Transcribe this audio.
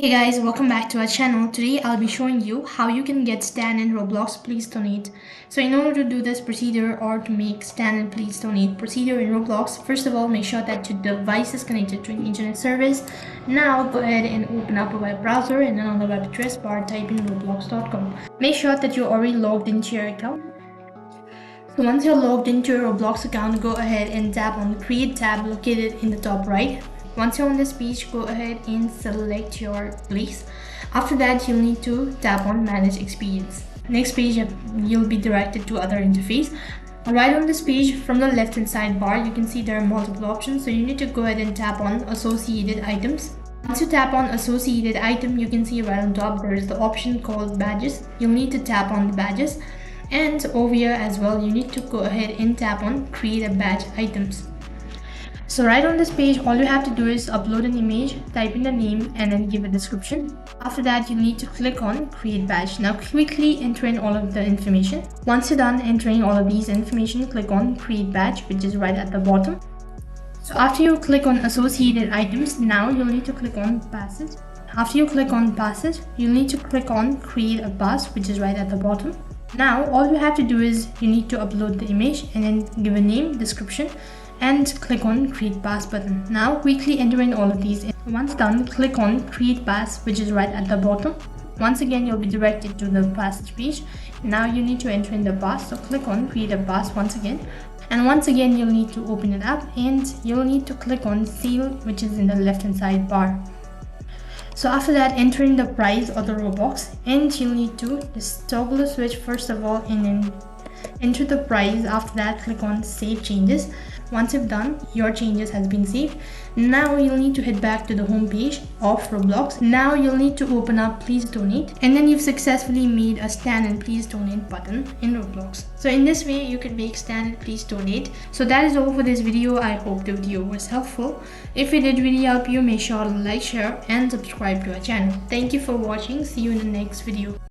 Hey guys, welcome back to our channel. Today I'll be showing you how you can get Stan in Roblox Please Donate. So in order to do this procedure or to make Stan and Please Donate procedure in Roblox, first of all make sure that your device is connected to an internet service. Now go ahead and open up a web browser and then on the web address bar type in roblox.com. Make sure that you're already logged into your account. So once you're logged into your Roblox account, go ahead and tap on the Create tab located in the top right. Once you're on this page, go ahead and select your place. After that, you'll need to tap on Manage Experience. Next page, you'll be directed to other interface. Right on this page, from the left hand side bar, you can see there are multiple options. So you need to go ahead and tap on Associated Items. Once you tap on Associated Item, you can see right on top there is the option called Badges. You'll need to tap on the badges. And over here as well, you need to go ahead and tap on Create a Badge Items. So right on this page, all you have to do is upload an image, type in the name and then give a description. After that, you need to click on Create Badge. Now quickly enter in all of the information. Once you're done entering all of these information, click on Create Badge, which is right at the bottom. So after you click on Associated Items, now you'll need to click on Passage. After you click on Passage, you'll need to click on Create a Pass, which is right at the bottom. Now all you have to do is you need to upload the image and then give a name, description, and click on Create Pass button. Now quickly enter in all of these. Once done, click on Create Pass, which is right at the bottom. Once again, you'll be directed to the passage page. Now you need to enter in the pass, so click on Create a Pass once again. And once again, you'll need to open it up and you'll need to click on Seal, which is in the left hand side bar. So after that, enter in the price or the Robux, and you'll need to just toggle the switch first of all and then enter the price. After that, click on Save Changes. Once you've done, your changes has been saved. Now you'll need to head back to the home page of Roblox. Now you'll need to open up Please Donate, and then you've successfully made a Stan and Please Donate button in Roblox. So in this way, you can make Stan and Please Donate. So that is all for this video. I hope the video was helpful. If it did really help you, make sure to like, share and subscribe to our channel. Thank you for watching. See you in the next video.